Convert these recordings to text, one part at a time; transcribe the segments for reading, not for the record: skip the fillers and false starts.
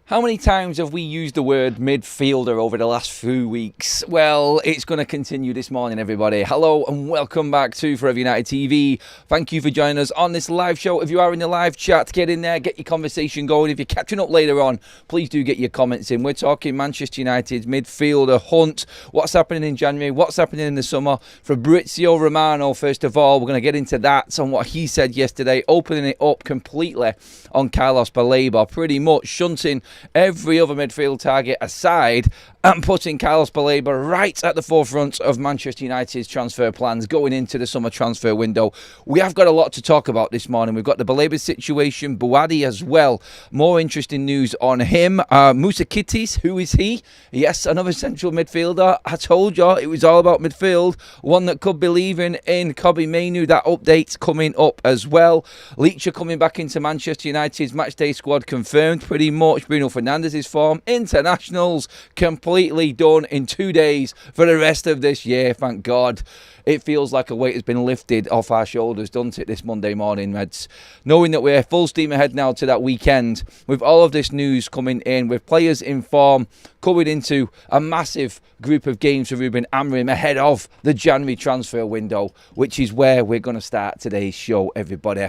How many times have we used the word midfielder over the last few weeks? Well, it's going to continue this morning, everybody. Hello and welcome back to Forever United TV. Thank you for joining us on this live show. If you are in the live chat, get in there, get your conversation going. If you're catching up later on, please do get your comments in. We're talking Manchester United's midfielder hunt. What's happening in January? What's happening in the summer? Fabrizio Romano, first of all, we're going to get into that, on what he said yesterday, opening it up completely on Carlos Baleba, pretty much shunting every other midfield target aside and putting Carlos Baleba right at the forefront of Manchester United's transfer plans going into the summer transfer window. We have got a lot to talk about this morning. We've got the Baleba situation, Bouaddi as well. More interesting news on him. Musa Kittis, who is he? Yes, another central midfielder. I told you it was all about midfield. One that could be leaving in Kobbie Mainoo. That update's coming up as well. Leach coming back into Manchester United's matchday squad confirmed pretty much. Bruno Fernandes's form. Internationals completely done in 2 days for the rest of this year, thank God. It feels like a weight has been lifted off our shoulders, doesn't it, this Monday morning, Reds? Knowing that we're full steam ahead now to that weekend, with all of this news coming in, with players in form, coming into a massive group of games for Ruben Amorim ahead of the January transfer window, which is where we're going to start today's show, everybody.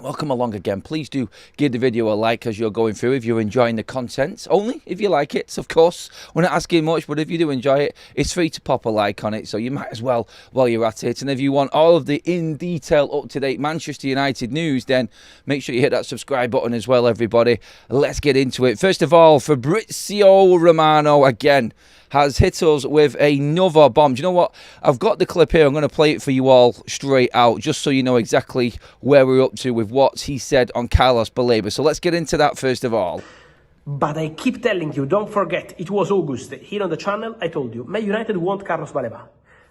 Welcome along again. Please do give the video a like as you're going through if you're enjoying the content. Only if you like it, of course. We're not asking much, but if you do enjoy it, it's free to pop a like on it, so you might as well while you're at it. And if you want all of the in-detail, up-to-date Manchester United news, then make sure you hit that subscribe button as well, everybody. Let's get into it. First of all, Fabrizio Romano, again, has hit us with another bomb. Do you know what? I've got the clip here. I'm going to play it for you all straight out, just so you know exactly where we're up to with what he said on Carlos Baleba. So let's get into that first of all. But I keep telling you, don't forget, it was August. Here on the channel, I told you, Man United want Carlos Baleba.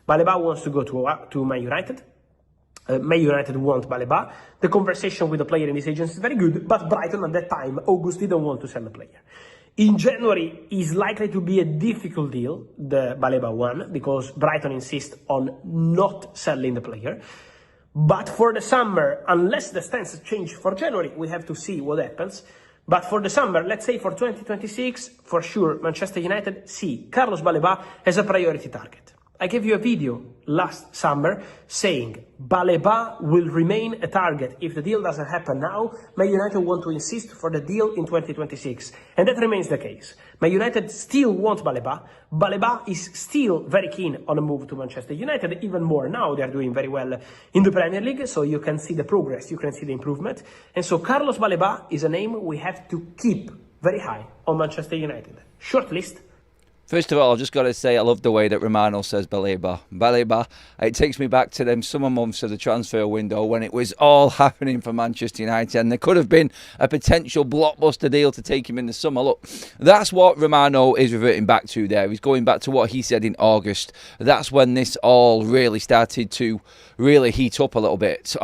Baleba wants to go to Man United. Man United want Baleba. The conversation with the player in this agency is very good, but Brighton at that time, August, didn't want to sell the player. In January, is likely to be a difficult deal, the Baleba one, because Brighton insists on not selling the player. But for the summer, unless the stance change for January, we have to see what happens. But for the summer, let's say for 2026, for sure, Manchester United see Carlos Baleba as a priority target. I gave you a video last summer saying Baleba will remain a target if the deal doesn't happen now. Man United want to insist for the deal in 2026. And that remains the case. Man United still want Baleba. Baleba is still very keen on a move to Manchester United, even more now. They are doing very well in the Premier League, so you can see the progress, you can see the improvement. And so Carlos Baleba is a name we have to keep very high on Manchester United. Short list. First of all, I've just got to say I love the way that Romano says Baleba. Baleba, it takes me back to them summer months of the transfer window when it was all happening for Manchester United and there could have been a potential blockbuster deal to take him in the summer. Look, that's what Romano is reverting back to there. He's going back to what he said in August. That's when this all really started to really heat up a little bit.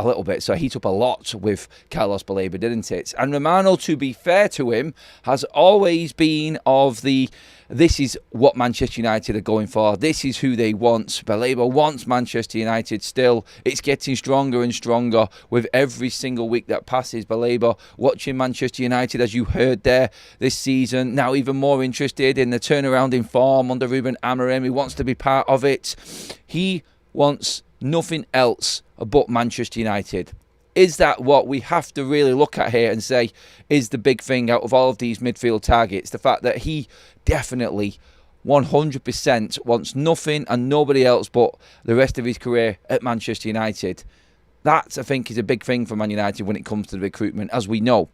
So heat up a lot with Carlos Baleba, didn't it? And Romano, to be fair to him, has always been of the this is what Manchester United are going for. This is who they want. Baleba wants Manchester United still. It's getting stronger and stronger with every single week that passes. Baleba watching Manchester United, as you heard there this season, now even more interested in the turnaround in form under Ruben Amorim. He wants to be part of it. He wants nothing else but Manchester United. Is that what we have to really look at here and say is the big thing out of all of these midfield targets? The fact that he definitely 100% wants nothing and nobody else but the rest of his career at Manchester United. That, I think, is a big thing for Man United when it comes to the recruitment, as we know.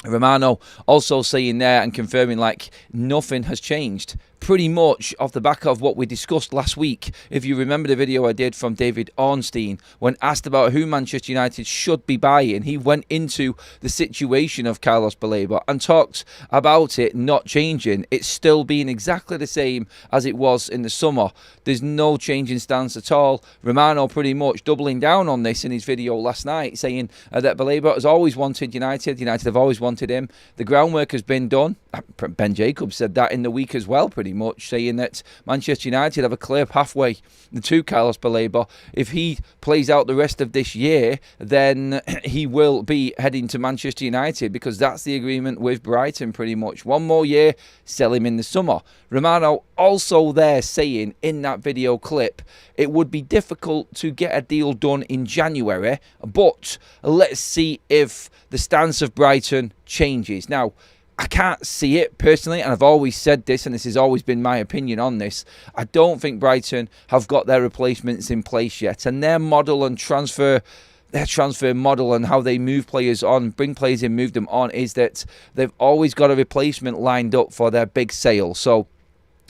Romano also saying there and confirming like nothing has changed. Pretty much off the back of what we discussed last week. If you remember the video I did from David Ornstein, when asked about who Manchester United should be buying, he went into the situation of Carlos Baleba and talked about it not changing. It's still being exactly the same as it was in the summer. There's no change in stance at all. Romano pretty much doubling down on this in his video last night, saying that Baleba has always wanted United. United have always wanted him. The groundwork has been done. Ben Jacobs said that in the week as well, pretty much, saying that Manchester United have a clear pathway to Carlos Baleba. If he plays out the rest of this year, then he will be heading to Manchester United, because that's the agreement with Brighton pretty much. 1 more year, sell him in the summer. Romano also there saying in that video clip it would be difficult to get a deal done in January, but let's see if the stance of Brighton changes. Now, I can't see it personally, and I've always said this, and this has always been my opinion on this. I don't think Brighton have got their replacements in place yet, and their model and their transfer model and how they move players on, bring players in, move them on, is that they've always got a replacement lined up for their big sale. So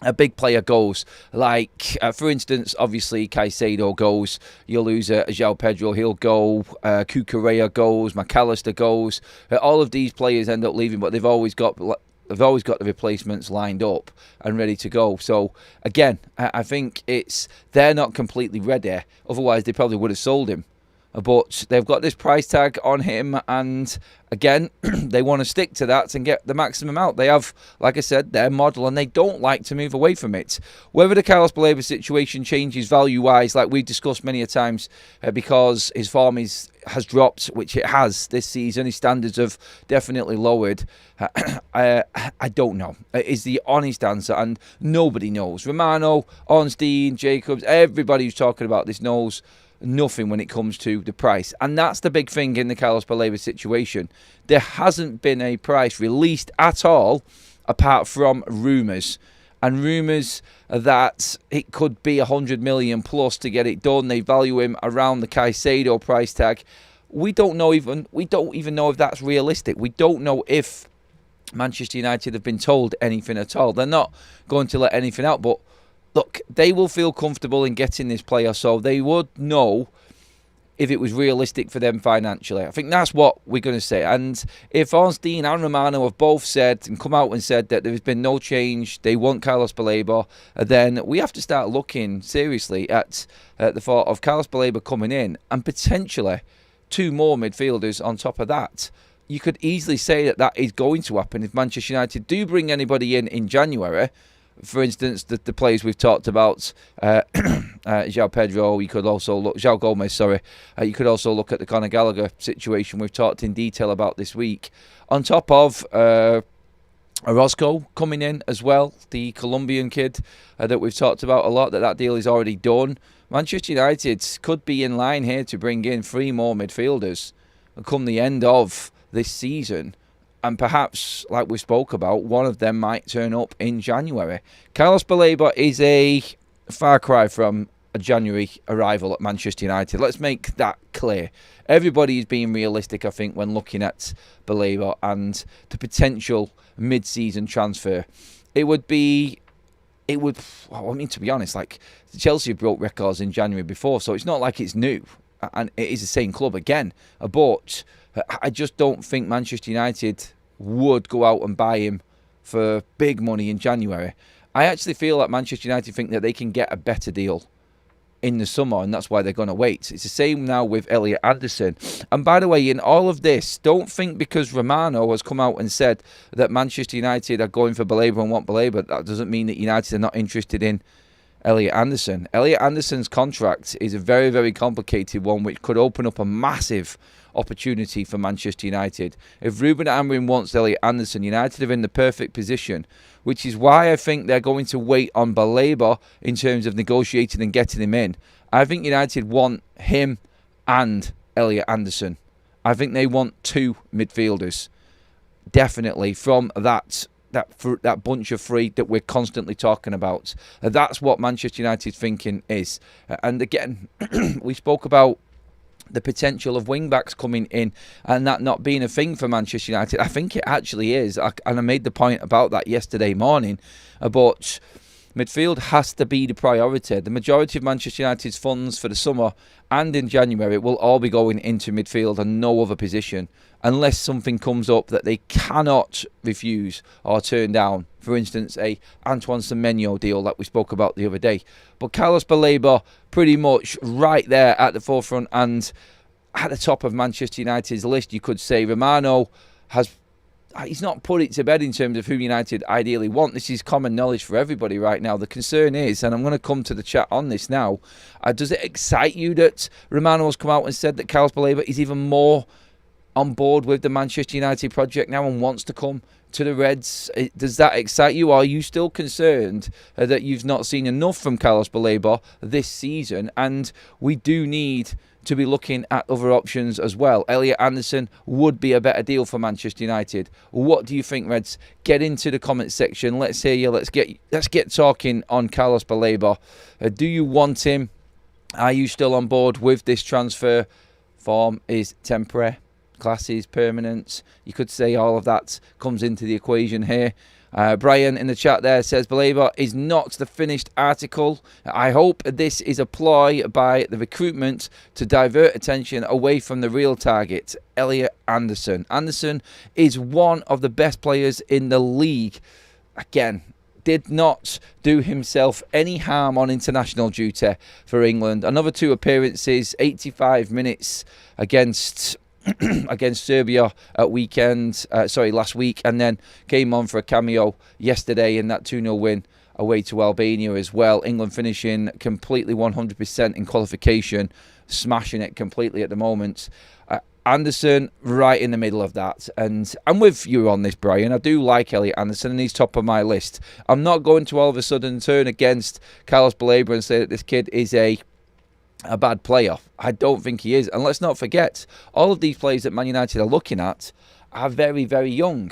a big player goes, like, for instance, obviously Caicedo goes, you'll lose João Pedro, he'll go, Cucurella goes, McAllister goes, all of these players end up leaving, but they've always got the replacements lined up and ready to go. So again, I think they're not completely ready, otherwise they probably would have sold him. But they've got this price tag on him, and again, they want to stick to that and get the maximum out. They have, like I said, their model, and they don't like to move away from it. Whether the Carlos Baleba situation changes value-wise, like we've discussed many a times, because his form has dropped, which it has this season. His standards have definitely lowered. I don't know, is the honest answer, and nobody knows. Romano, Ornstein, Jacobs, everybody who's talking about this knows nothing when it comes to the price. And that's the big thing in the Carlos Baleba situation. There hasn't been a price released at all, apart from rumours. And rumours that it could be 100 million plus to get it done. They value him around the Caicedo price tag. We don't even know if that's realistic. We don't know if Manchester United have been told anything at all. They're not going to let anything out, but look, they will feel comfortable in getting this player, so they would know if it was realistic for them financially. I think that's what we're going to say. And if Ornstein and Romano have both said and come out and said that there's been no change, they want Carlos Baleba, then we have to start looking seriously at the thought of Carlos Baleba coming in and potentially 2 more midfielders on top of that. You could easily say that is going to happen if Manchester United do bring anybody in January. For instance, the players we've talked about, João Pedro, you could also look, João Gomez, sorry. You could also look at the Conor Gallagher situation we've talked in detail about this week. On top of Orozco coming in as well, the Colombian kid that we've talked about a lot, that deal is already done. Manchester United could be in line here to bring in 3 more midfielders come the end of this season. And perhaps, like we spoke about, one of them might turn up in January. Carlos Baleba is a far cry from a January arrival at Manchester United. Let's make that clear. Everybody is being realistic, I think, when looking at Baleba and the potential mid-season transfer. To be honest, like Chelsea broke records in January before, so it's not like it's new. And it is the same club again. But I just don't think Manchester United would go out and buy him for big money in January. I actually feel like Manchester United think that they can get a better deal in the summer, and that's why they're going to wait. It's the same now with Elliot Anderson. And by the way, in all of this, don't think because Romano has come out and said that Manchester United are going for Baleba and want Baleba, that doesn't mean that United are not interested in Elliot Anderson. Elliot Anderson's contract is a very, very complicated one, which could open up a massive opportunity for Manchester United. If Ruben Amorim wants Elliot Anderson, United are in the perfect position, which is why I think they're going to wait on Baleba in terms of negotiating and getting him in. I think United want him and Elliot Anderson. I think they want 2 midfielders, definitely, from that bunch of 3 that we're constantly talking about. That's what Manchester United's thinking is. And again, we spoke about the potential of wing-backs coming in and that not being a thing for Manchester United. I think it actually is, and I made the point about that yesterday morning, but midfield has to be the priority. The majority of Manchester United's funds for the summer and in January will all be going into midfield and no other position, unless something comes up that they cannot refuse or turn down. For instance, a Antoine Semenyo deal that we spoke about the other day. But Carlos Baleba pretty much right there at the forefront and at the top of Manchester United's list, you could say. Romano has he's not put it to bed in terms of who United ideally want. This is common knowledge for everybody right now. The concern is, and I'm going to come to the chat on this now, does it excite you that Romano has come out and said that Carlos Baleba is even more on board with the Manchester United project now and wants to come to the Reds? Does that excite you? Or are you still concerned that you've not seen enough from Carlos Baleba this season, and we do need to be looking at other options as well? Elliot Anderson would be a better deal for Manchester United. What do you think, Reds? Get into the comment section. Let's hear you. Let's get talking on Carlos Baleba. Do you want him? Are you still on board with this transfer? Form is temporary, class is permanent. You could say all of that comes into the equation here. Brian in the chat there says Baleba is not the finished article. I hope this is a ploy by the recruitment to divert attention away from the real target, Elliot Anderson. Anderson is one of the best players in the league. Again, did not do himself any harm on international duty for England. Another 2 appearances, 85 minutes against Serbia at last week, and then came on for a cameo yesterday in that 2-0 win away to Albania as well. England finishing completely 100% in qualification, smashing it completely at the moment. Anderson right in the middle of that, and I'm with you on this, Brian. I do like Elliot Anderson and he's top of my list. I'm not going to all of a sudden turn against Carlos Baleba and say that this kid is a bad player. I don't think he is. And let's not forget, all of these players that Man United are looking at are very, very young.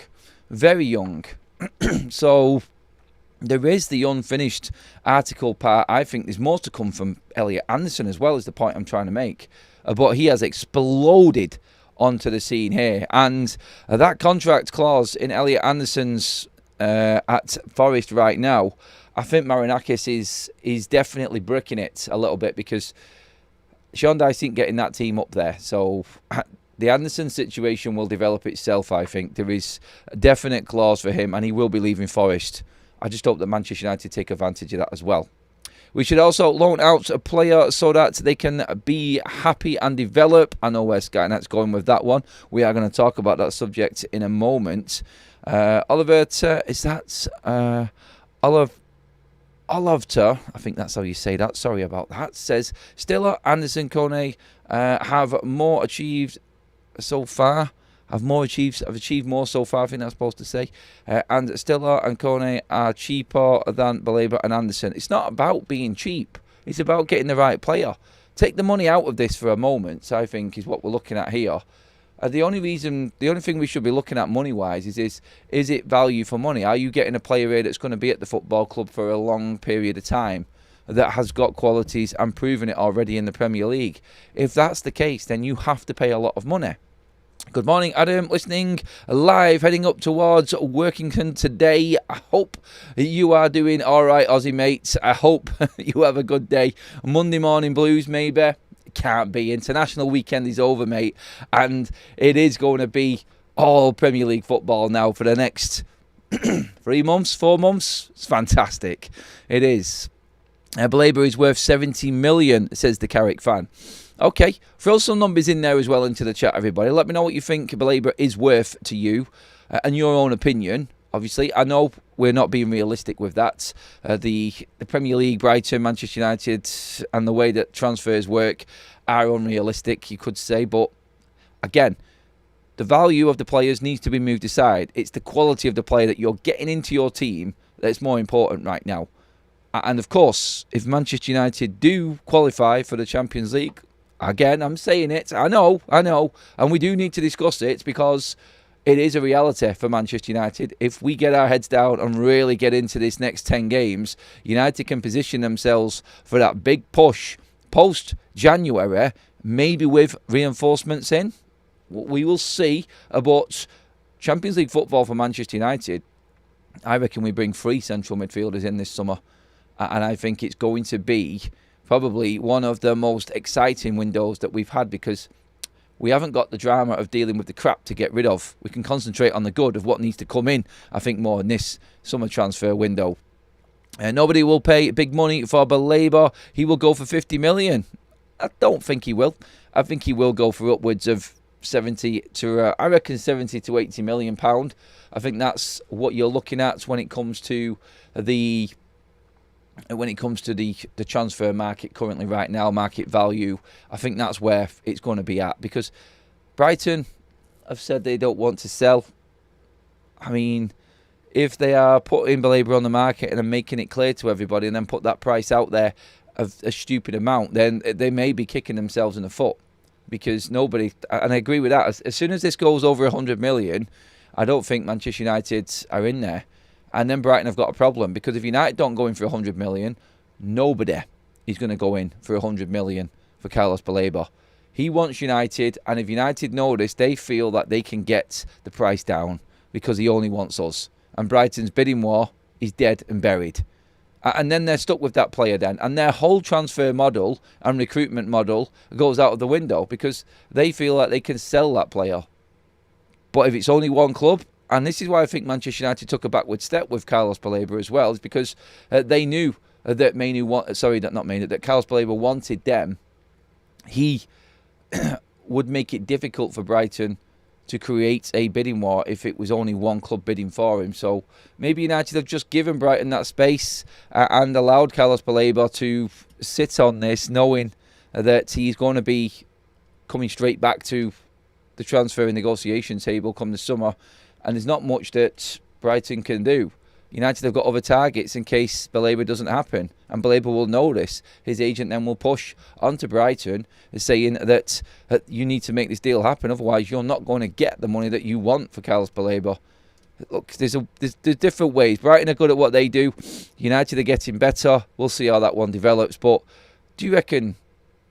Very young. So there is the unfinished article part. I think there's more to come from Elliot Anderson as well, is the point I'm trying to make. But he has exploded onto the scene here. And that contract clause in Elliot Anderson's at Forest right now, I think Marinakis is definitely bricking it a little bit, because Sean Dyche ain't getting that team up there. So the Anderson situation will develop itself, I think. There is a definite clause for him, and he will be leaving Forest. I just hope that Manchester United take advantage of that as well. We should also loan out a player so that they can be happy and develop. I know where Skynet's going with that one. We are going to talk about that subject in a moment. Oliver, is that Olovter, I think that's how you say that, sorry about that, says Stiller, Anderson, Kone have achieved more so far, I think that's supposed to say. And Stiller and Kone are cheaper than Baleba and Anderson. It's not about being cheap. It's about getting the right player. Take the money out of this for a moment, I think, is what we're looking at here. The only thing we should be looking at money-wise is it value for money? Are you getting a player here that's going to be at the football club for a long period of time, that has got qualities and proven it already in the Premier League? If that's the case, then you have to pay a lot of money. Good morning, Adam. Listening live, heading up towards Workington today. I hope you are doing all right, Aussie mates. I hope you have a good day. Monday morning blues, maybe. Can't be. International weekend is over, mate. And it is going to be all Premier League football now for the next 3 months, 4 months. It's fantastic. It is. Baleba is worth 70 million, says the Carrick fan. Okay, throw some numbers in there as well into the chat, everybody. Let me know what you think Baleba is worth to you and your own opinion. Obviously, I know we're not being realistic with that. The Premier League, Brighton, Manchester United, and the way that transfers work are unrealistic, you could say. But again, the value of the players needs to be moved aside. It's the quality of the player that you're getting into your team that's more important right now. And of course, if Manchester United do qualify for the Champions League, again, I'm saying it, I know, and we do need to discuss it, because it is a reality for Manchester United. If we get our heads down and really get into this next 10 games, United can position themselves for that big push post-January, maybe with reinforcements in. We will see. But Champions League football for Manchester United, I reckon we bring 3 central midfielders in this summer. And I think it's going to be probably one of the most exciting windows that we've had, because we haven't got the drama of dealing with the crap to get rid of. We can concentrate on the good of what needs to come in, I think, more in this summer transfer window. Nobody will pay big money for Baleba. He will go for 50 million. I don't think he will. I think he will go for upwards of I reckon 70 to 80 million pound. I think that's what you're looking at when it comes to the transfer market currently right now, market value. I think that's where it's going to be at, because Brighton have said they don't want to sell. I mean, if they are putting Baleba on the market and making it clear to everybody and then put that price out there of a stupid amount, then they may be kicking themselves in the foot, because nobody, and I agree with that, as soon as this goes over 100 million, I don't think Manchester United are in there. And then Brighton have got a problem, because if United don't go in for 100 million, nobody is going to go in for 100 million for Carlos Baleba. He wants United, and if United know this, they feel that they can get the price down because he only wants us. And Brighton's bidding war is dead and buried. And then they're stuck with that player then. And their whole transfer model and recruitment model goes out of the window, because they feel like they can sell that player. But if it's only one club, and this is why I think Manchester United took a backward step with Carlos Baleba as well, is because they knew that that Carlos Baleba wanted them. He would make it difficult for Brighton to create a bidding war if it was only one club bidding for him. So maybe United have just given Brighton that space and allowed Carlos Baleba to sit on this, knowing that he's going to be coming straight back to the transfer and negotiation table come the summer, and there's not much that Brighton can do. United have got other targets in case Baleba doesn't happen, and Baleba will know this. His agent then will push onto Brighton saying that you need to make this deal happen, otherwise you're not going to get the money that you want for Carlos Baleba. Look, there's different ways. Brighton are good at what they do. United are getting better. We'll see how that one develops. But do you reckon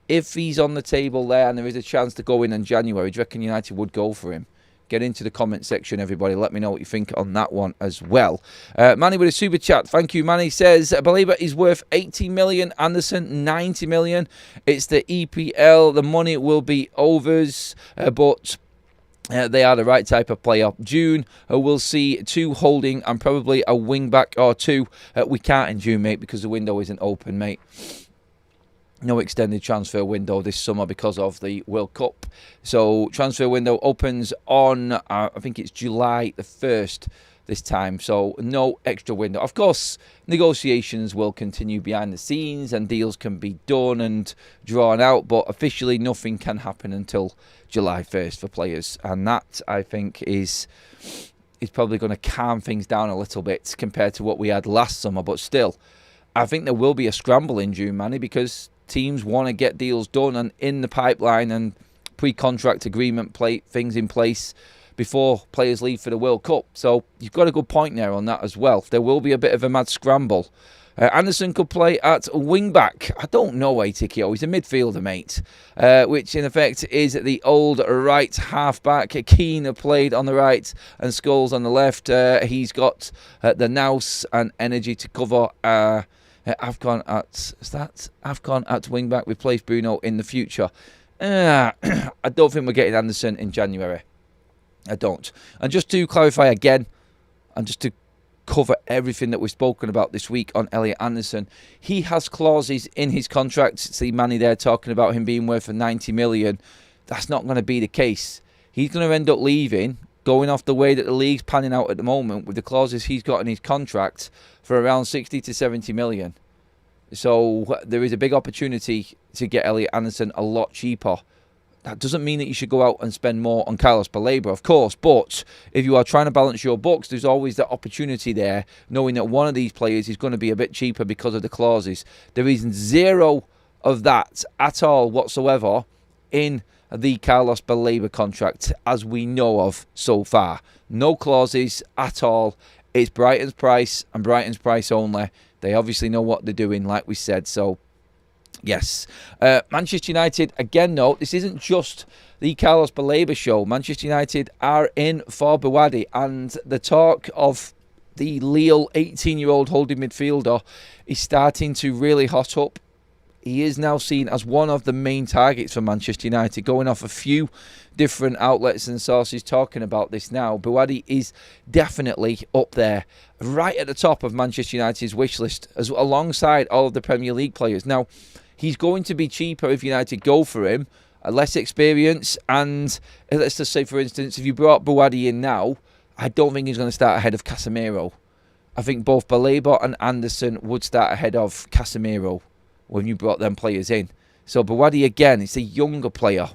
if he's on the table there and there is a chance to go in January, do you reckon United would go for him? Get into the comment section, everybody. Let me know what you think on that one as well. Manny with a super chat. Thank you, Manny. Says, Baleba is worth 80 million. Anderson, 90 million. It's the EPL. The money will be overs, but they are the right type of player. June, we'll see 2 holding and probably a wing back or 2. We can't in June, mate, because the window isn't open, mate. No extended transfer window this summer because of the World Cup. So transfer window opens on, I think it's July the 1st this time. So no extra window. Of course, negotiations will continue behind the scenes and deals can be done and drawn out. But officially, nothing can happen until July 1st for players. And that, I think, is probably going to calm things down a little bit compared to what we had last summer. But still, I think there will be a scramble in June, Manny, because teams want to get deals done and in the pipeline and pre-contract agreement things in place before players leave for the World Cup. So you've got a good point there on that as well. There will be a bit of a mad scramble. Anderson could play at wing-back. I don't know, Atikio. He's a midfielder, mate, which in effect is the old right half-back. Keane played on the right and Scholes on the left. He's got the nous and energy to cover Afcon at wing back, replace Bruno in the future. I don't think we're getting Anderson in January. I don't. And just to clarify again, and just to cover everything that we've spoken about this week on Elliot Anderson, he has clauses in his contract. See Manny there talking about him being worth 90 million. That's not going to be the case. He's going to end up leaving, going off the way that the league's panning out at the moment with the clauses he's got in his contract, for around 60 to 70 million. So there is a big opportunity to get Elliot Anderson a lot cheaper. That doesn't mean that you should go out and spend more on Carlos Baleba, of course, but if you are trying to balance your books, there's always that opportunity there, knowing that one of these players is going to be a bit cheaper because of the clauses. There is zero of that at all whatsoever in the Carlos Baleba contract, as we know of so far. No clauses at all. It's Brighton's price and Brighton's price only. They obviously know what they're doing, like we said. So, yes. Manchester United, again, though, this isn't just the Carlos Baleba show. Manchester United are in for Bouaddi. And the talk of the Lille 18-year-old holding midfielder is starting to really hot up. He is now seen as one of the main targets for Manchester United, going off a few different outlets and sources talking about this now. Bouaddi is definitely up there, right at the top of Manchester United's wish list, alongside all of the Premier League players. Now, he's going to be cheaper if United go for him. less experience. And let's just say, for instance, if you brought Bouaddi in now, I don't think he's going to start ahead of Casemiro. I think both Baleba and Anderson would start ahead of Casemiro when you brought them players in. So Bouaddi, again, it's a younger player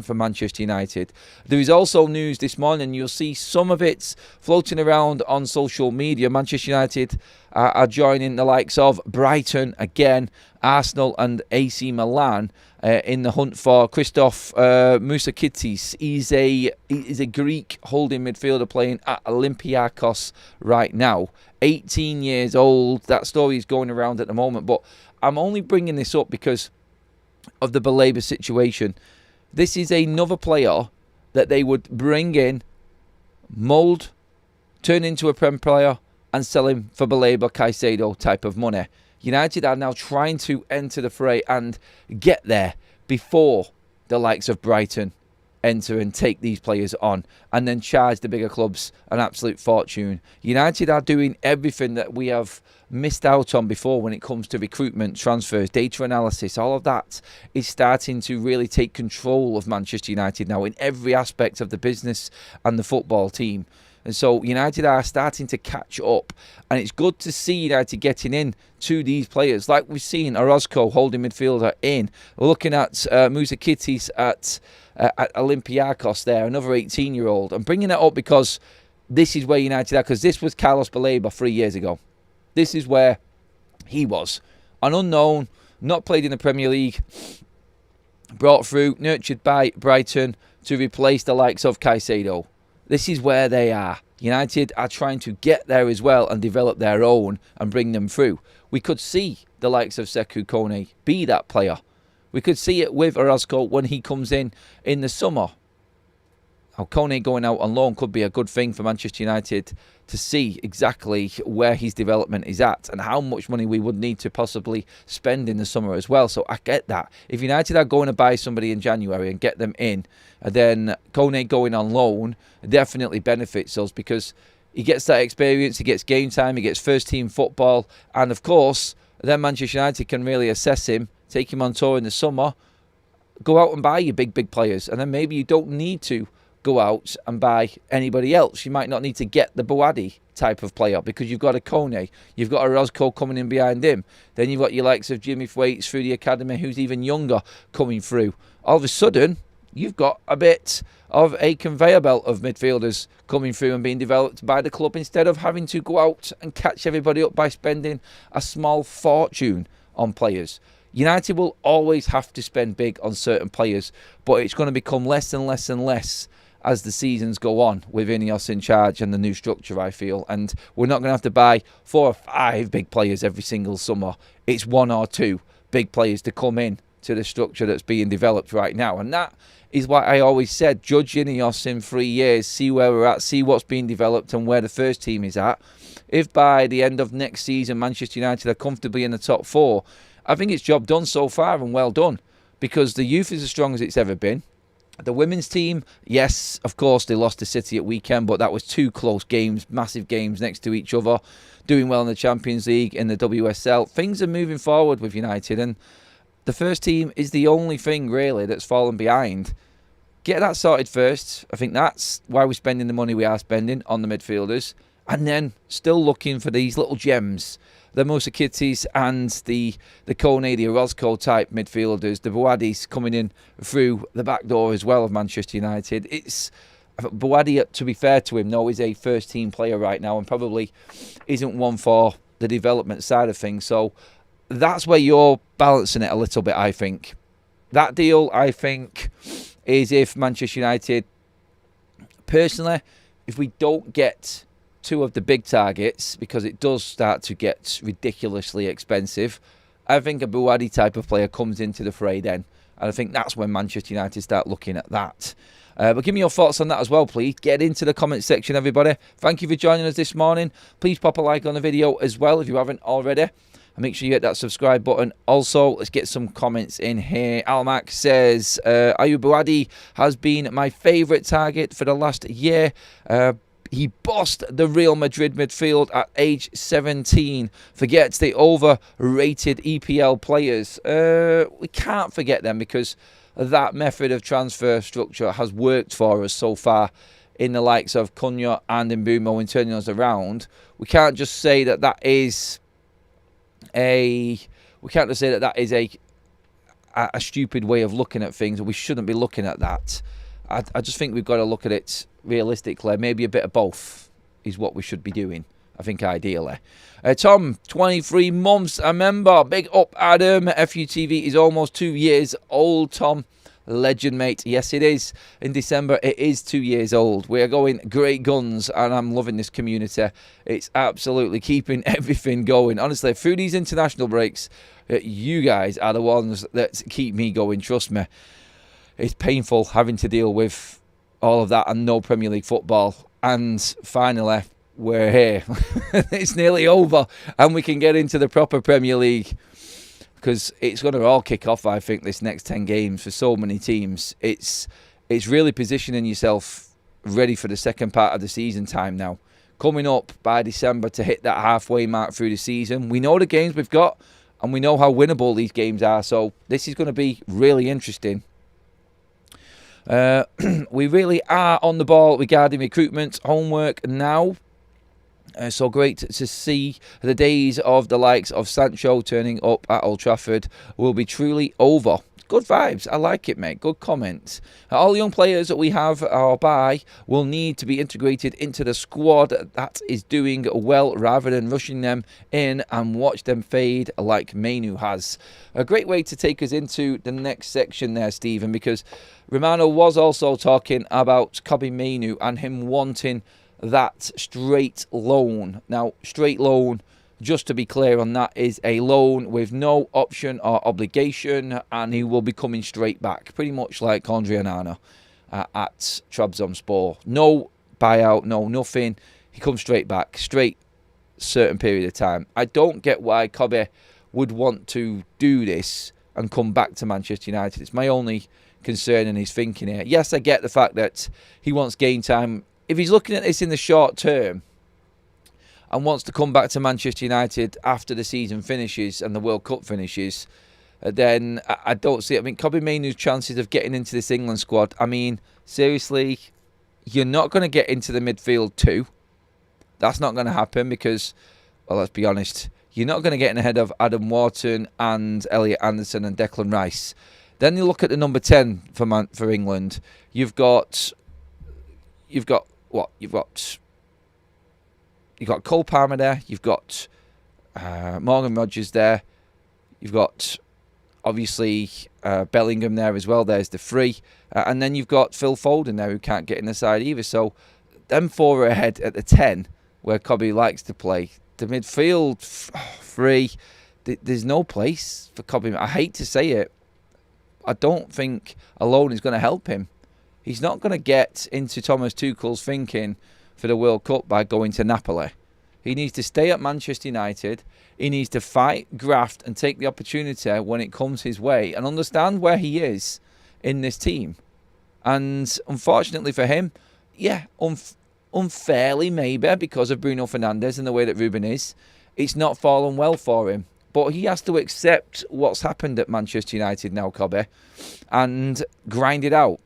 for Manchester United. There is also news this morning, you'll see some of it floating around on social media. Manchester United are joining the likes of Brighton again, Arsenal and AC Milan in the hunt for Christoph Mousakidis. He's a Greek holding midfielder playing at Olympiacos right now. 18 years old. That story is going around at the moment, but I'm only bringing this up because of the Baleba situation. This is another player that they would bring in, mould, turn into a Prem player and sell him for Baleba, Caicedo type of money. United are now trying to enter the fray and get there before the likes of Brighton enter and take these players on and then charge the bigger clubs an absolute fortune. United are doing everything that we have missed out on before when it comes to recruitment, transfers, data analysis. All of that is starting to really take control of Manchester United now in every aspect of the business and the football team. And so United are starting to catch up. And it's good to see United getting in to these players. Like we've seen Orozco holding midfielder in. We're looking at Mousakidis at Olympiacos there, another 18-year-old. I'm bringing that up because this is where United are. Because this was Carlos Baleba 3 years ago. This is where he was. An unknown, not played in the Premier League. Brought through, nurtured by Brighton to replace the likes of Caicedo. This is where they are. United are trying to get there as well and develop their own and bring them through. We could see the likes of Sekou Kone be that player. We could see it with Orozco when he comes in the summer. Now, Kone going out on loan could be a good thing for Manchester United to see exactly where his development is at and how much money we would need to possibly spend in the summer as well. So I get that. If United are going to buy somebody in January and get them in, then Kone going on loan definitely benefits us because he gets that experience, he gets game time, he gets first team football, and of course, then Manchester United can really assess him, take him on tour in the summer, go out and buy your big players, and then maybe you don't need to go out and buy anybody else. You might not need to get the Bouaddi type of player because you've got a Kone, you've got a Orozco coming in behind him, then you've got your likes of Jimmy Thwaites through the academy who's even younger coming through. All of a sudden, you've got a bit of a conveyor belt of midfielders coming through and being developed by the club instead of having to go out and catch everybody up by spending a small fortune on players. United will always have to spend big on certain players, but it's going to become less and less and less as the seasons go on with Ineos in charge and the new structure, I feel. And we're not going to have to buy 4 or 5 big players every single summer. It's 1 or 2 big players to come in to the structure that's being developed right now. And that is why I always said, judge Ineos in 3 years, see where we're at, see what's being developed and where the first team is at. If by the end of next season Manchester United are comfortably in the top 4, I think it's job done so far and well done, because the youth is as strong as it's ever been. The women's team, yes, of course, they lost to City at weekend, but that was 2 close games, massive games next to each other, doing well in the Champions League, in the WSL. Things are moving forward with United, and the first team is the only thing, really, that's fallen behind. Get that sorted first. I think that's why we're spending the money we are spending on the midfielders, and then still looking for these little gems, the Mousakidis and the Kone, the Orozco type midfielders, the Bouaddis coming in through the back door as well of Manchester United. It's Bouaddi, to be fair to him, though, is a first team player right now and probably isn't one for the development side of things. So that's where you're balancing it a little bit, I think. That deal, I think, is if Manchester United, personally, if we don't get 2 of the big targets, because it does start to get ridiculously expensive, I think a Bouaddi type of player comes into the fray then. And I think that's when Manchester United start looking at that. But give me your thoughts on that as well, please. Get into the comment section, everybody. Thank you for joining us this morning. Please pop a like on the video as well if you haven't already. And make sure you hit that subscribe button. Also, let's get some comments in here. Almac says, Ayyoub Bouaddi has been my favourite target for the last year. He bossed the Real Madrid midfield at age 17. Forgets the overrated EPL players. We can't forget them because that method of transfer structure has worked for us so far in the likes of Cunha and Mbeumo in turning us around, we can't just say that is a stupid way of looking at things. We shouldn't be looking at that. I just think we've got to look at it realistically. Maybe a bit of both is what we should be doing, I think, ideally. Tom, 23 months, a member. Big up, Adam. FUTV is almost 2 years old, Tom. Legend, mate. Yes, it is. In December, it is 2 years old. We are going great guns, and I'm loving this community. It's absolutely keeping everything going. Honestly, through these international breaks, you guys are the ones that keep me going. Trust me. It's painful having to deal with all of that and no Premier League football. And finally, we're here. It's nearly over, and we can get into the proper Premier League. Because it's going to all kick off, I think, this next 10 games for so many teams. It's really positioning yourself ready for the second part of the season time now. Coming up by December to hit that halfway mark through the season. We know the games we've got, and we know how winnable these games are. So this is going to be really interesting. We really are on the ball regarding recruitment homework now. So great to see the days of the likes of Sancho turning up at Old Trafford will be truly over. Good vibes. I like it, mate. Good comments. All the young players that we have or buy will need to be integrated into the squad that is doing well rather than rushing them in and watch them fade like Mainoo has. A great way to take us into the next section there, Stephen, because Romano was also talking about Kobbie Mainoo and him wanting that straight loan. Now, straight loan, just to be clear on that, is a loan with no option or obligation, and he will be coming straight back, pretty much like Andre Onana at Trabzonspor. No buyout, no nothing. He comes straight back, straight certain period of time. I don't get why Kobbie would want to do this and come back to Manchester United. It's my only concern in his thinking here. Yes, I get the fact that he wants game time. If he's looking at this in the short term and wants to come back to Manchester United after the season finishes and the World Cup finishes, then I don't see it. I mean, Kobbie Mainoo's chances of getting into this England squad, I mean, seriously, you're not going to get into the midfield too. That's not going to happen because, well, let's be honest, you're not going to get in ahead of Adam Wharton and Elliot Anderson and Declan Rice. Then you look at the number 10 for England. You've got Cole Palmer there. You've got Morgan Rogers there. You've got obviously Bellingham there as well. There's the three, and then you've got Phil Foden there who can't get in the side either. So them four are ahead at the 10 where Kobbie likes to play. The midfield three, there's no place for Kobbie. I hate to say it. I don't think alone is going to help him. He's not going to get into Thomas Tuchel's thinking for the World Cup by going to Napoli. He needs to stay at Manchester United. He needs to fight, graft, and take the opportunity when it comes his way and understand where he is in this team. And unfortunately for him, yeah, unfairly maybe because of Bruno Fernandes and the way that Ruben is, it's not fallen well for him. But he has to accept what's happened at Manchester United now, Kobbie, and grind it out.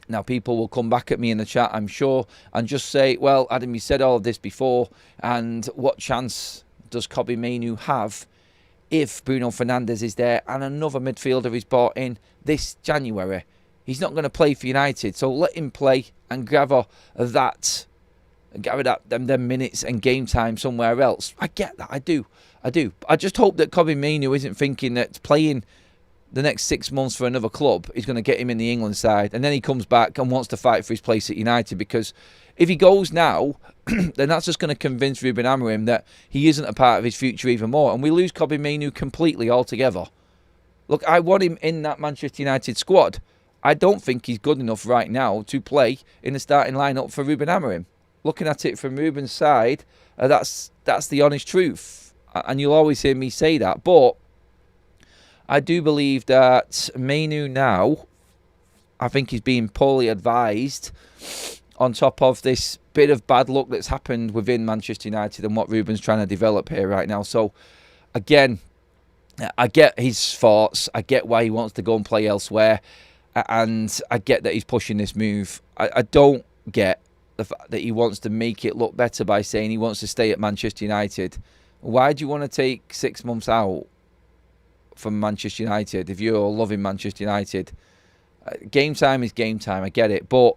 Now, people will come back at me in the chat, I'm sure, and just say, well, Adam, you said all of this before, and what chance does Kobbie Mainoo have if Bruno Fernandes is there and another midfielder is bought in this January? He's not going to play for United, so let him play and gather them minutes and game time somewhere else. I get that, I do. I just hope that Kobbie Mainoo isn't thinking that playing the next 6 months for another club is going to get him in the England side, and then he comes back and wants to fight for his place at United, because if he goes now, then that's just going to convince Ruben Amorim that he isn't a part of his future even more, and we lose Kobbie Mainoo completely altogether. Look, I want him in that Manchester United squad. I don't think he's good enough right now to play in the starting lineup for Ruben Amorim. Looking at it from Ruben's side, that's the honest truth. And you'll always hear me say that. But I do believe that Mainoo now, I think he's being poorly advised on top of this bit of bad luck that's happened within Manchester United and what Ruben's trying to develop here right now. So, again, I get his thoughts. I get why he wants to go and play elsewhere. And I get that he's pushing this move. I don't get the fact that he wants to make it look better by saying he wants to stay at Manchester United. Why do you want to take 6 months out from Manchester United if you're loving Manchester United? Game time is game time. I get it. But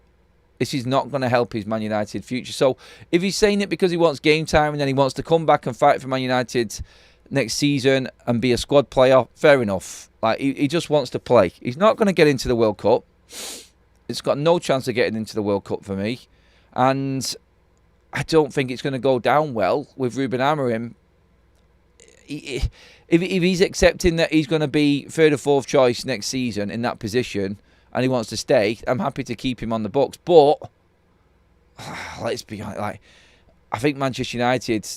this is not going to help his Man United future. So if he's saying it because he wants game time and then he wants to come back and fight for Man United next season and be a squad player, fair enough. Like he just wants to play. He's not going to get into the World Cup. It's got no chance of getting into the World Cup for me. And I don't think it's going to go down well with Ruben Amorim. If he's accepting that he's going to be third or fourth choice next season in that position and he wants to stay, I'm happy to keep him on the books. But let's be honest, like, I think Manchester United,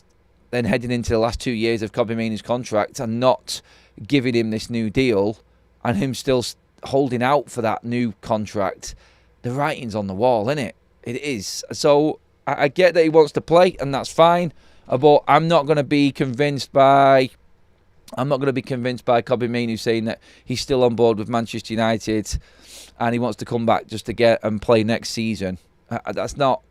then heading into the last 2 years of Kobbie Mainoo's contract and not giving him this new deal and him still holding out for that new contract, the writing's on the wall, isn't it? It is. So I get that he wants to play and that's fine, but I'm not going to be convinced by Kobbie Mainoo saying that he's still on board with Manchester United and he wants to come back just to get and play next season. That's not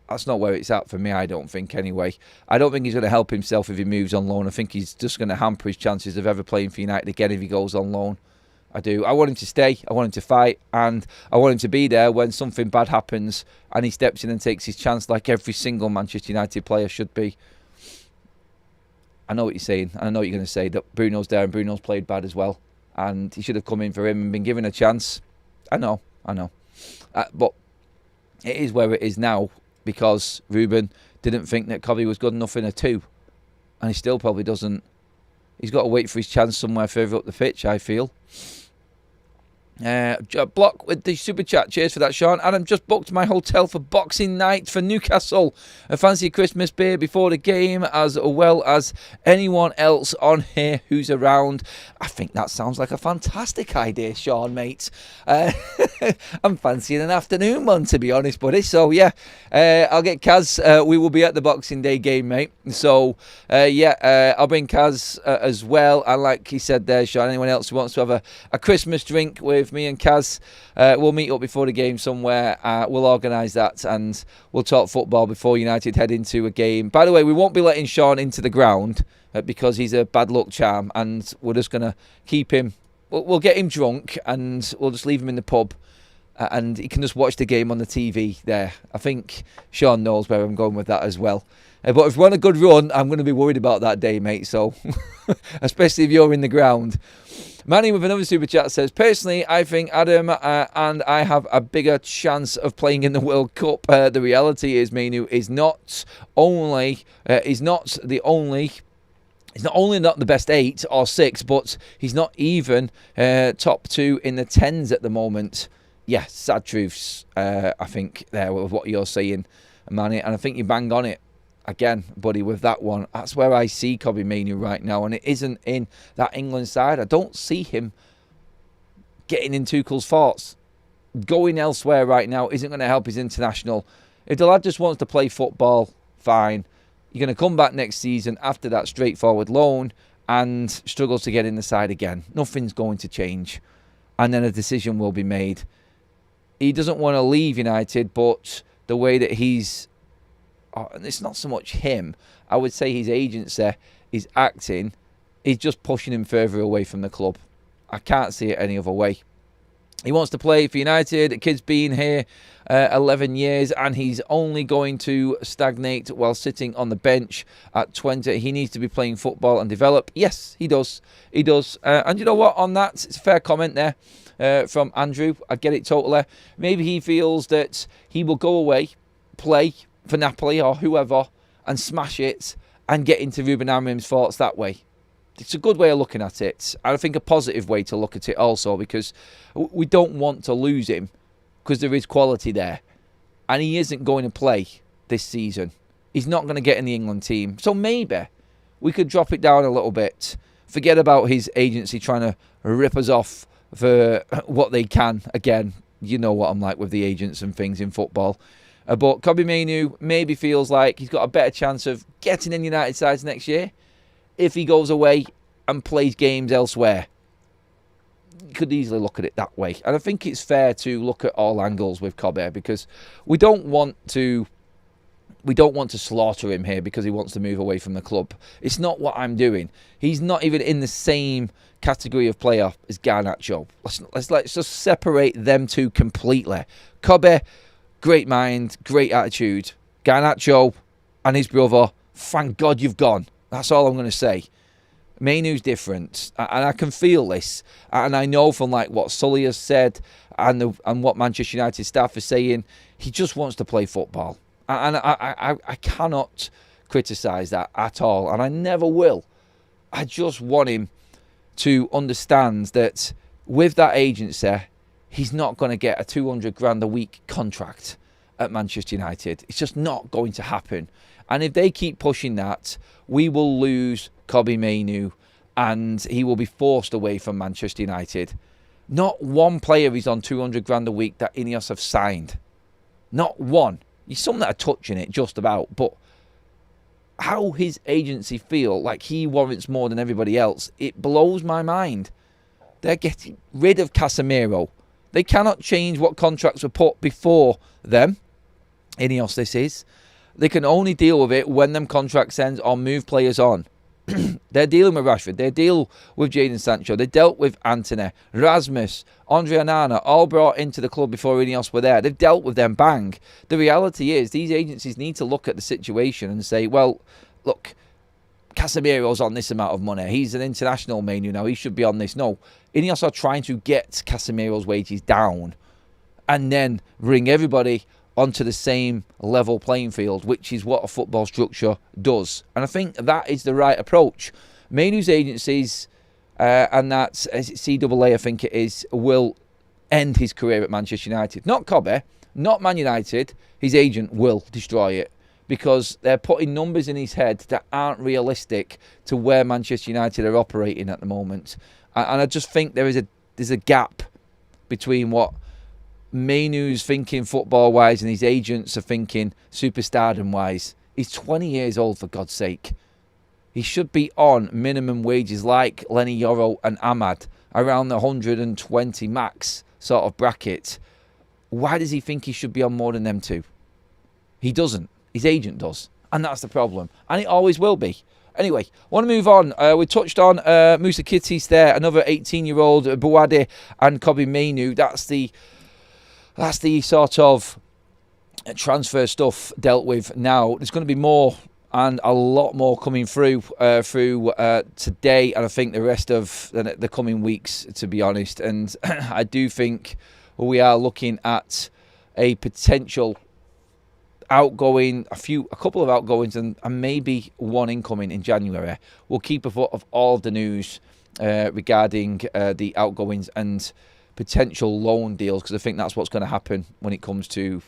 where it's at for me, I don't think, anyway. I don't think he's going to help himself if he moves on loan. I think he's just going to hamper his chances of ever playing for United again if he goes on loan. I do. I want him to stay. I want him to fight. And I want him to be there when something bad happens and he steps in and takes his chance like every single Manchester United player should be. I know what you're saying. And I know what you're going to say, that Bruno's there and Bruno's played bad as well. And he should have come in for him and been given a chance. I know. But it is where it is now, because Ruben didn't think that Kobbie was good enough in a 2. And he still probably doesn't. He's got to wait for his chance somewhere further up the pitch, I feel. Block with the super chat. Cheers for that, Sean. Adam just booked my hotel for Boxing Night for Newcastle. A fancy Christmas beer before the game, as well as anyone else on here who's around. I think that sounds like a fantastic idea, Sean, mate. I'm fancying an afternoon one, to be honest, buddy. So yeah, I'll get Kaz. We will be at the Boxing Day game, mate. So I'll bring Kaz as well. And like he said there, Sean, anyone else who wants to have a Christmas drink with me and Kaz, we'll meet up before the game somewhere. We'll organise that and we'll talk football before United head into a game. By the way, we won't be letting Sean into the ground because he's a bad luck charm, and we're just going to keep him. We'll get him drunk and we'll just leave him in the pub and he can just watch the game on the TV there. I think Sean knows where I'm going with that as well. But if we're on a good run, I'm going to be worried about that day, mate. So, especially if you're in the ground. Manny with another super chat says, personally, I think Adam and I have a bigger chance of playing in the World Cup. The reality is, Mainoo is not only not the best 8 or 6, but he's not even top 2 in the 10s at the moment. Yeah, sad truths, I think, there with what you're saying, Manny. And I think you bang on it. Again, buddy, with that one, that's where I see Kobbie Mainoo right now, and it isn't in that England side. I don't see him getting in Tuchel's thoughts. Going elsewhere right now isn't going to help his international. If the lad just wants to play football, fine. You're going to come back next season after that straightforward loan and struggles to get in the side again. Nothing's going to change, and then a decision will be made. He doesn't want to leave United, but the way that he's... and it's not so much him, I would say his agency is acting, is just pushing him further away from the club. I can't see it any other way. He wants to play for United. The kid's been here 11 years and he's only going to stagnate while sitting on the bench at 20. He needs to be playing football and develop. Yes, he does. He does. And you know what? On that, it's a fair comment there from Andrew. I get it totally. Maybe he feels that he will go away, play for Napoli or whoever and smash it and get into Ruben Amorim's thoughts that way. It's a good way of looking at it. I think a positive way to look at it also, because we don't want to lose him because there is quality there. And he isn't going to play this season. He's not going to get in the England team. So maybe we could drop it down a little bit. Forget about his agency trying to rip us off for what they can. Again, you know what I'm like with the agents and things in football. But Kobbie Mainoo maybe feels like he's got a better chance of getting in United sides next year if he goes away and plays games elsewhere. You could easily look at it that way. And I think it's fair to look at all angles with Kobe, because we don't want to slaughter him here because he wants to move away from the club. It's not what I'm doing. He's not even in the same category of player as Garnacho. Let's just separate them two completely. Kobe, great mind, great attitude. Garnacho and his brother, thank God you've gone. That's all I'm going to say. Mainoo's different, and I can feel this, and I know from like what Sully has said and what Manchester United staff are saying, he just wants to play football, and I cannot criticise that at all, and I never will. I just want him to understand that with that agency, he's not going to get a 200 grand a week contract at Manchester United. It's just not going to happen. And if they keep pushing that, we will lose Kobbie Mainoo and he will be forced away from Manchester United. Not one player is on 200 grand a week that Ineos have signed. Not one. There's some that are touching it just about, but how his agency feel like he warrants more than everybody else, it blows my mind. They're getting rid of Casemiro. They cannot change what contracts were put before them. Ineos, this is. They can only deal with it when them contracts end or move players on. They're dealing with Rashford. They deal with Jadon Sancho. They dealt with Antony, Rasmus, Andre Onana, all brought into the club before Ineos were there. They've dealt with them, bang. The reality is these agencies need to look at the situation and say, well, look, Casemiro's on this amount of money. He's an international Mainoo now. He should be on this. No, Ineos are trying to get Casemiro's wages down and then bring everybody onto the same level playing field, which is what a football structure does. And I think that is the right approach. Mainoo's agencies, and that's CAA, I think it is, will end his career at Manchester United. Not Kobbie, not Man United. His agent will destroy it because they're putting numbers in his head that aren't realistic to where Manchester United are operating at the moment. And I just think there's a gap between what Mainoo's thinking football-wise and his agents are thinking superstardom-wise. He's 20 years old, for God's sake. He should be on minimum wages like Lenny Yoro and Ahmad, around the 120 max sort of bracket. Why does he think he should be on more than them two? He doesn't. His agent does. And that's the problem. And it always will be. Anyway, I want to move on. We touched on Moussa Kittis there, another 18-year-old, Bouaddi and Kobbie Mainoo. That's the sort of transfer stuff dealt with now. There's going to be more and a lot more coming through today, and I think the rest of the coming weeks, to be honest. And I do think we are looking at a potential outgoing, a couple of outgoings, and maybe one incoming in January. We'll keep a foot of all of the news regarding the outgoings and potential loan deals, because I think that's what's going to happen when it comes to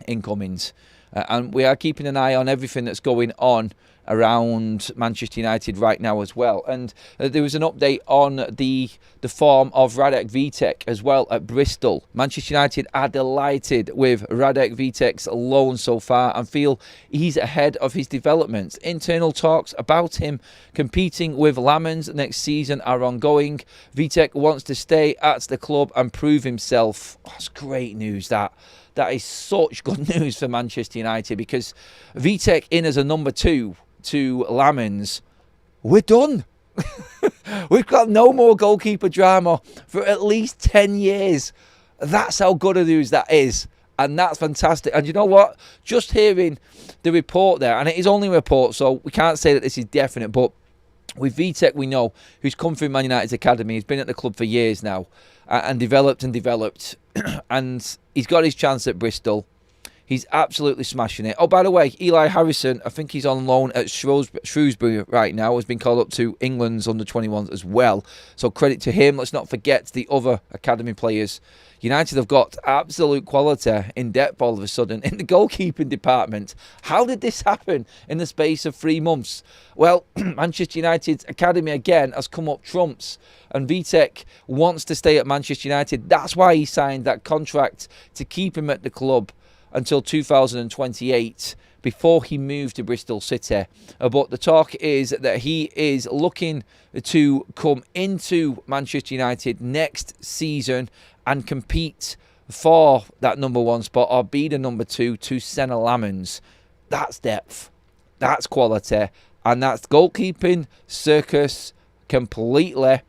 incomings. And we are keeping an eye on everything that's going on around Manchester United right now as well. And there was an update on the form of Radek Vitek as well at Bristol. Manchester United are delighted with Radek Vitek's loan so far and feel he's ahead of his developments. Internal talks about him competing with Lamens next season are ongoing. Vitek wants to stay at the club and prove himself. Oh, that's great news, that. That is such good news for Manchester United, because Vitek in as a number 2 to Lamens, we're done. We've got no more goalkeeper drama for at least 10 years. That's how good a news that is. And that's fantastic. And you know what? Just hearing the report there, and it is only a report, so we can't say that this is definite, but with Vitek, we know, who's come through Man United's academy, he's been at the club for years now, and developed, and he's got his chance at Bristol. He's absolutely smashing it. Oh, by the way, Eli Harrison, I think he's on loan at Shrewsbury right now, has been called up to England's under-21s as well. So credit to him. Let's not forget the other academy players. United have got absolute quality in depth all of a sudden in the goalkeeping department. How did this happen in the space of 3 months? Well, Manchester United's academy again has come up trumps, and Vitek wants to stay at Manchester United. That's why he signed that contract to keep him at the club until 2028. before he moved to Bristol City. But the talk is that he is looking to come into Manchester United next season and compete for that number 1 spot or be the number 2 to Senna Lamons. That's depth. That's quality. And that's goalkeeping circus completely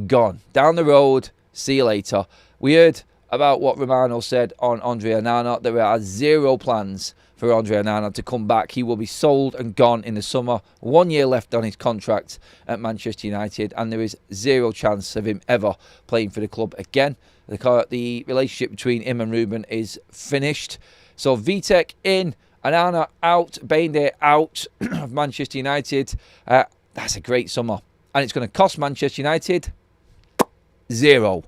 gone. Down the road. See you later. We heard about what Romano said on Andre Onana. There are 0 plans for Andre Onana to come back. He will be sold and gone in the summer. 1 year left on his contract at Manchester United, and there is 0 chance of him ever playing for the club again. The relationship between him and Ruben is finished. So Vitek in, Onana out, Bayende out of Manchester United. That's a great summer, and it's going to cost Manchester United 0.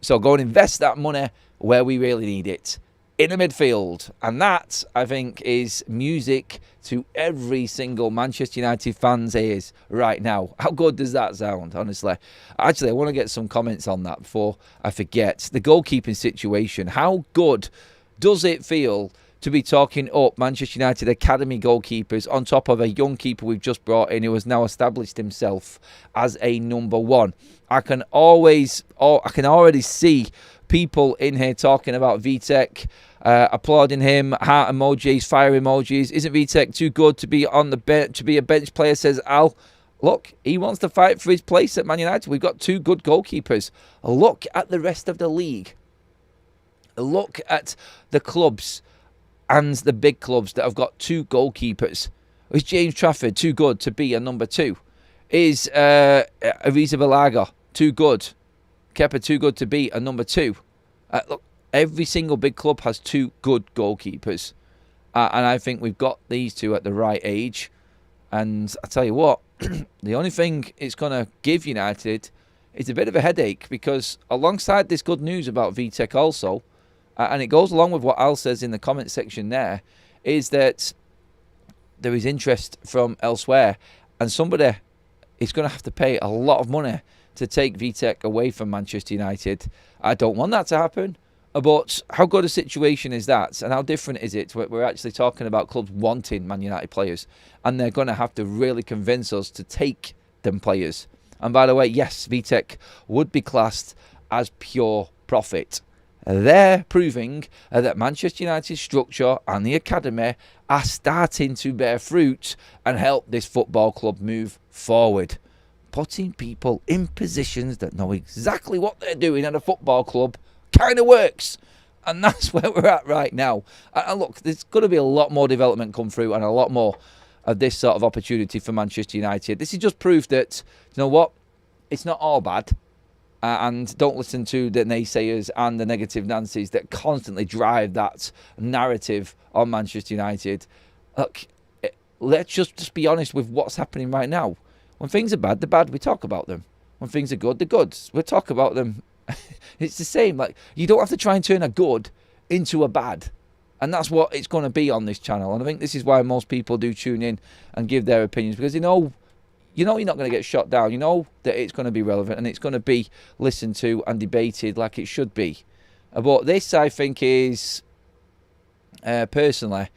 So go and invest that money where we really need it, in the midfield. And that, I think, is music to every single Manchester United fan's ears right now. How good does that sound, honestly? Actually, I want to get some comments on that before I forget. The goalkeeping situation, how good does it feel to be talking up Manchester United academy goalkeepers on top of a young keeper we've just brought in who has now established himself as a number 1? I can already see people in here talking about Vitek, applauding him, heart emojis, fire emojis. Isn't Vitek too good to be on the bench, to be a bench player, says Al. Look, he wants to fight for his place at Man United. We've got 2 good goalkeepers. Look at the rest of the league. Look at the clubs and the big clubs that have got 2 goalkeepers. Is James Trafford too good to be a number 2? Is Ariza Balaga too good? Kepa too good to be a number 2? Look, every single big club has 2 good goalkeepers. And I think we've got these 2 at the right age. And I tell you what, the only thing it's going to give United is a bit of a headache, because alongside this good news about Vitek also, and it goes along with what Al says in the comment section there, is that there is interest from elsewhere, and somebody is going to have to pay a lot of money to take Vitek away from Manchester United. I don't want that to happen, but how good a situation is that, and how different is it? We're actually talking about clubs wanting Man United players, and they're going to have to really convince us to take them players. And by the way, yes, Vitek would be classed as pure profit. They're proving that Manchester United's structure and the academy are starting to bear fruit and help this football club move forward. Putting people in positions that know exactly what they're doing at a football club kind of works. And that's where we're at right now. And look, there's going to be a lot more development come through and a lot more of this sort of opportunity for Manchester United. This is just proof that, you know what, it's not all bad. And don't listen to the naysayers and the negative Nancy's that constantly drive that narrative on Manchester United. Look, let's just be honest with what's happening right now. When things are bad, they're bad. We talk about them. When things are good, they're good. We talk about them. It's the same. Like, you don't have to try and turn a good into a bad. And that's what it's going to be on this channel. And I think this is why most people do tune in and give their opinions, because you know you're not going to get shot down. You know that it's going to be relevant and it's going to be listened to and debated like it should be. But this, I think, is personally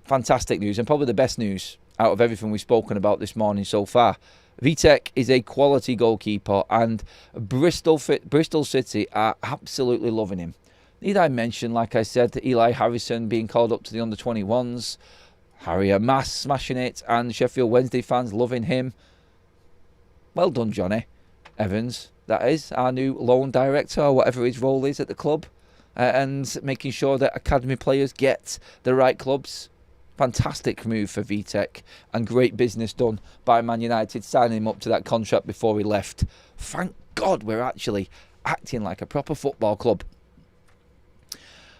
fantastic news, and probably the best news out of everything we've spoken about this morning so far. Vitek is a quality goalkeeper, and Bristol City are absolutely loving him. Need I mention, like I said, Eli Harrison being called up to the under-21s, Harrier Mass smashing it, and Sheffield Wednesday fans loving him. Well done, Johnny Evans. That is our new loan director, or whatever his role is at the club, and making sure that academy players get the right clubs. Fantastic move for Vitek, and great business done by Man United, signing him up to that contract before he left. Thank God we're actually acting like a proper football club.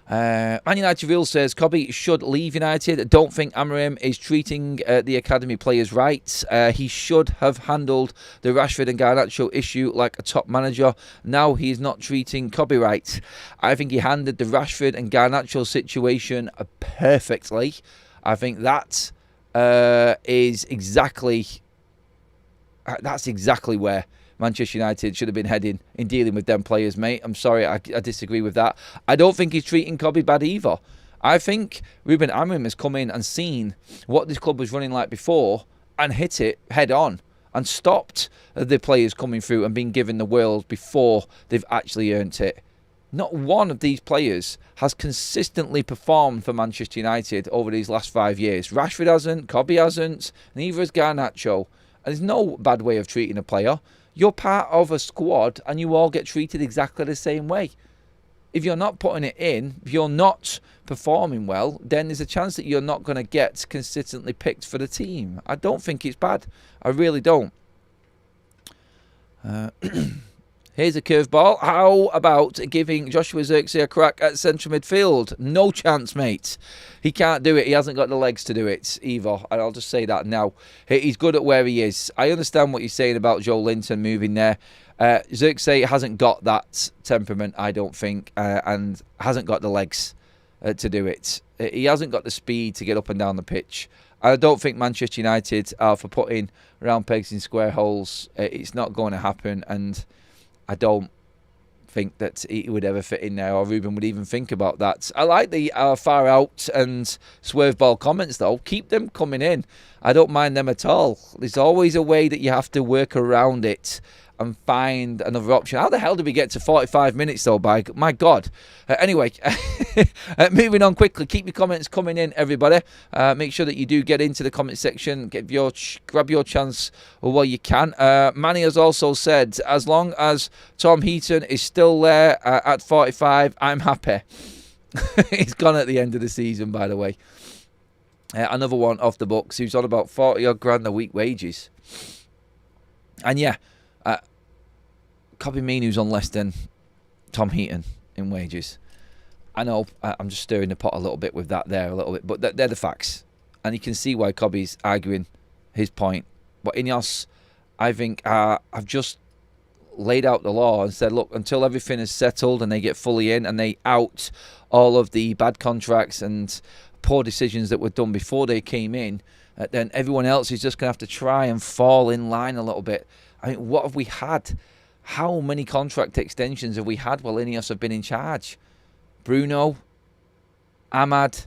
Man United Real says Kobe should leave United. Don't think Amorim is treating the academy players right. He should have handled the Rashford and Garnacho issue like a top manager. Now he is not treating Kobe right. I think he handled the Rashford and Garnacho situation perfectly. I think that is exactly where Manchester United should have been heading in dealing with them players, mate. I'm sorry, I disagree with that. I don't think he's treating Kobe bad either. I think Ruben Amorim has come in and seen what this club was running like before and hit it head on and stopped the players coming through and being given the world before they've actually earned it. Not one of these players has consistently performed for Manchester United over these last 5 years. Rashford hasn't, Kobe hasn't, neither has Garnacho. And there's no bad way of treating a player. You're part of a squad and you all get treated exactly the same way. If you're not putting it in, if you're not performing well, then there's a chance that you're not going to get consistently picked for the team. I don't think it's bad. I really don't. Here's a curveball. How about giving Joshua Zirkzee a crack at central midfield? No chance, mate. He can't do it. He hasn't got the legs to do it either. And I'll just say that now. He's good at where he is. I understand what you're saying about Joe Linton moving there. Zirkzee hasn't got that temperament, I don't think, and hasn't got the legs to do it. He hasn't got the speed to get up and down the pitch. I don't think Manchester United are for putting round pegs in square holes. It's not going to happen, and I don't think that he would ever fit in there, or Ruben would even think about that. I like the far out and swerve ball comments, though. Keep them coming in. I don't mind them at all. There's always a way that you have to work around it and find another option. How the hell did we get to 45 minutes, though? By my God. Anyway, moving on quickly. Keep your comments coming in, everybody. Make sure that you do get into the comment section. Grab your chance while you can. Manny has also said, as long as Tom Heaton is still there at 45, I'm happy. He's gone at the end of the season, by the way. Another one off the books. He was on about 40-odd grand a week wages. And yeah, Kobe Mainoo's on less than Tom Heaton in wages. I know I'm just stirring the pot a little bit with that there a little bit, but they're the facts. And you can see why Kobe's arguing his point. But Ineos, I think, have just laid out the law and said, look, until everything is settled and they get fully in and they out all of the bad contracts and poor decisions that were done before they came in, then everyone else is just going to have to try and fall in line a little bit. I mean, what have we had? How many contract extensions have we had while Ineos have been in charge? Bruno, Ahmad,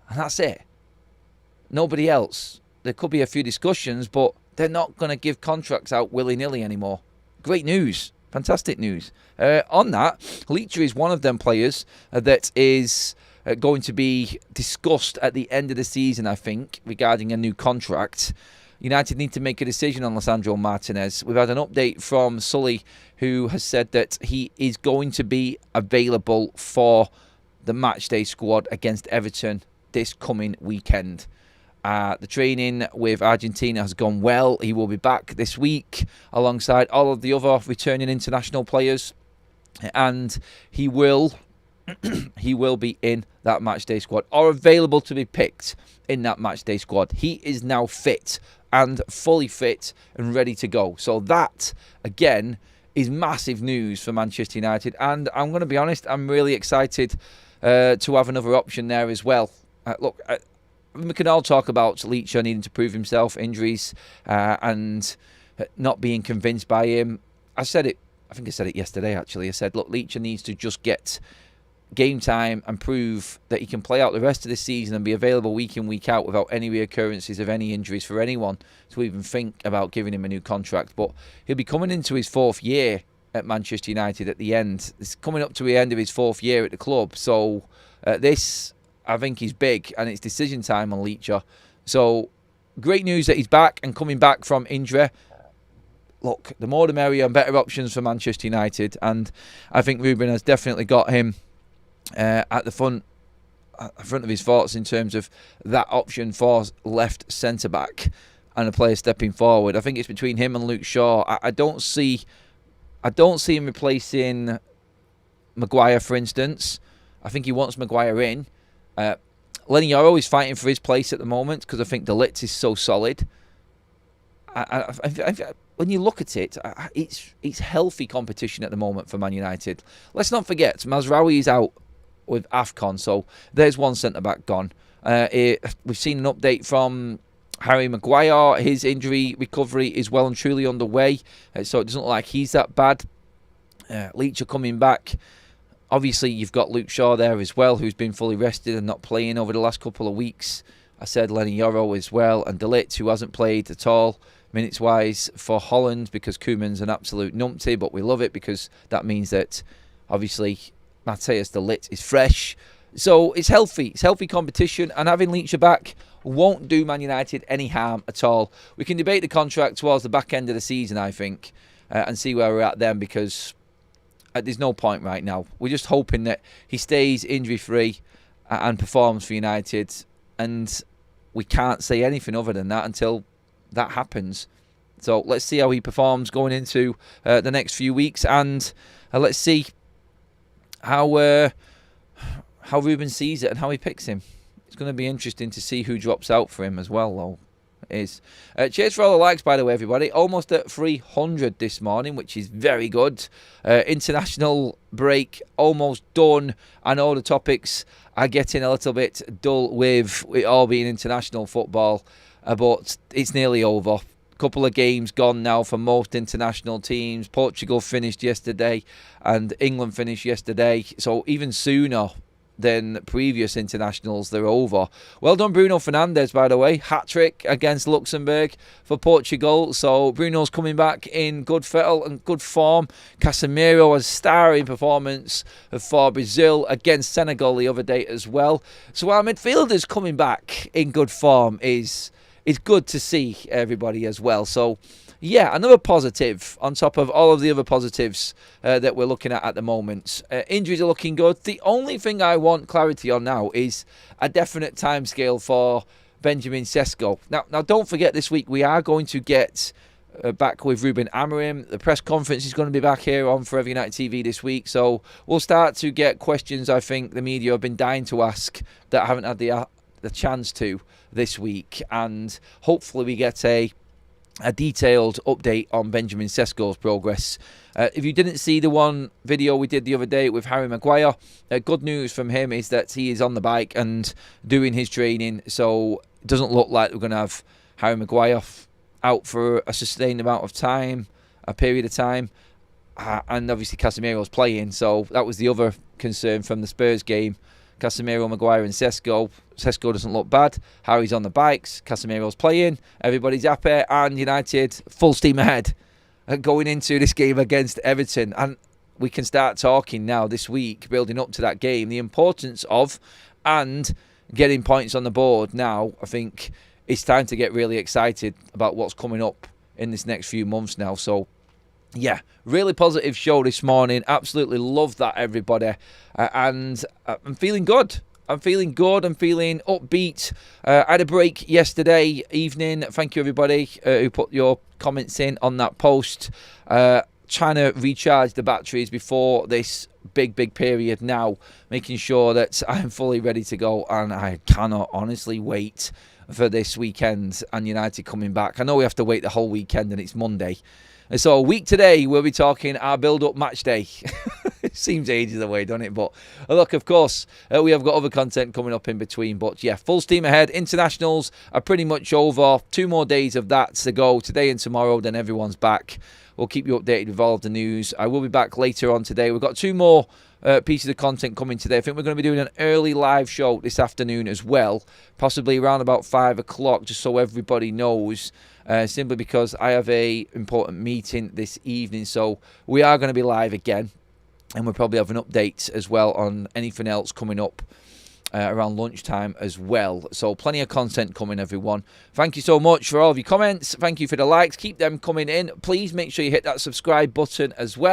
and that's it. Nobody else. There could be a few discussions, but they're not going to give contracts out willy-nilly anymore. Great news. Fantastic news. On that, Leacher is one of them players that is going to be discussed at the end of the season, I think, regarding a new contract. United need to make a decision on Lisandro Martinez. We've had an update from Sully, who has said that he is going to be available for the matchday squad against Everton this coming weekend. The training with Argentina has gone well. He will be back this week alongside all of the other returning international players, and he will be in that matchday squad, or available to be picked in that matchday squad. He is now fit and fully fit and ready to go. So that, again, is massive news for Manchester United. And I'm going to be honest, I'm really excited to have another option there as well. Look, we can all talk about Leacher needing to prove himself, injuries, and not being convinced by him. I think I said it yesterday, actually. I said, look, Leacher needs to just get game time and prove that he can play out the rest of the season and be available week in, week out without any reoccurrences of any injuries for anyone to even think about giving him a new contract. But he'll be coming into his 4th year at Manchester United at the end. It's coming up to the end of his 4th year at the club. So this, I think, is big, and it's decision time on Leacher. So great news that he's back and coming back from injury. Look, the more the merrier and better options for Manchester United. And I think Ruben has definitely got him at the front of his thoughts in terms of that option for left centre-back and a player stepping forward. I think it's between him and Luke Shaw. I don't see him replacing Maguire, for instance. I think he wants Maguire in. Lenny Yoro is fighting for his place at the moment because I think De Ligt is so solid. When you look at it, it's healthy competition at the moment for Man United. Let's not forget, Mazraoui is out with AFCON, so there's one centre-back gone. We've seen an update from Harry Maguire. His injury recovery is well and truly underway, so it doesn't look like he's that bad. Leacher coming back. Obviously, you've got Luke Shaw there as well, who's been fully rested and not playing over the last couple of weeks. I said Lenny Yoro as well, and De Ligt, who hasn't played at all minutes-wise for Holland, because Koeman's an absolute numpty, but we love it because that means that, obviously, Matthias De Ligt is fresh. So it's healthy. It's healthy competition, and having Leach back won't do Man United any harm at all. We can debate the contract towards the back end of the season, I think, and see where we're at then, because there's no point right now. We're just hoping that he stays injury-free and performs for United, and we can't say anything other than that until that happens. So let's see how he performs going into the next few weeks, and let's see how Ruben sees it and how he picks him. It's going to be interesting to see who drops out for him as well, though. It is. Cheers for all the likes, by the way, everybody. Almost at 300 this morning, which is very good. International break almost done. I know the topics are getting a little bit dull with it all being international football, but it's nearly over. Couple of games gone now for most international teams. Portugal finished yesterday and England finished yesterday, so even sooner than previous internationals, they're over. Well done Bruno Fernandes, by the way, hat-trick against Luxembourg for Portugal. So Bruno's coming back in good fettle and good form. Casemiro, a starring performance for Brazil against Senegal the other day as well. So our midfielders coming back in good form is good to see, everybody, as well. So yeah, another positive on top of all of the other positives that we're looking at the moment. Injuries are looking good. The only thing I want clarity on now is a definite timescale for Benjamin Sesko. Now, don't forget, this week we are going to get back with Ruben Amorim. The press conference is going to be back here on Forever United TV this week. So we'll start to get questions I think the media have been dying to ask that haven't had the chance to this week. And hopefully we get a detailed update on Benjamin Sesko's progress. If you didn't see the one video we did the other day with Harry Maguire, good news from him is that he is on the bike and doing his training, so it doesn't look like we're going to have Harry Maguire out for a sustained amount of time, a period of time, and obviously Casemiro's playing, so that was the other concern from the Spurs game. Casemiro, Maguire and Sesko. Sesko doesn't look bad. Harry's on the bikes. Casemiro's playing. Everybody's happy. And United full steam ahead going into this game against Everton. And we can start talking now this week, building up to that game, the importance of and getting points on the board. Now, I think it's time to get really excited about what's coming up in this next few months now. So, yeah, really positive show this morning. Absolutely love that, everybody. And I'm feeling good. I'm feeling upbeat. I had a break yesterday evening. Thank you, everybody who put your comments in on that post. Trying to recharge the batteries before this big period now. Making sure that I'm fully ready to go. And I cannot honestly wait for this weekend and United coming back. I know we have to wait the whole weekend and it's Monday. And so a week today, we'll be talking our build-up match day. It seems ages away, doesn't it? But look, of course, we have got other content coming up in between. But yeah, full steam ahead. Internationals are pretty much over. 2 more days of that to go. Today and tomorrow, then everyone's back. We'll keep you updated with all of the news. I will be back later on today. We've got 2 more pieces of content coming today. I think we're going to be doing an early live show this afternoon as well. Possibly around about 5 o'clock, just so everybody knows. Simply because I have a important meeting this evening. So we are going to be live again. And we'll probably have an update as well on anything else coming up around lunchtime as well. So plenty of content coming, everyone. Thank you so much for all of your comments. Thank you for the likes. Keep them coming in. Please make sure you hit that subscribe button as well.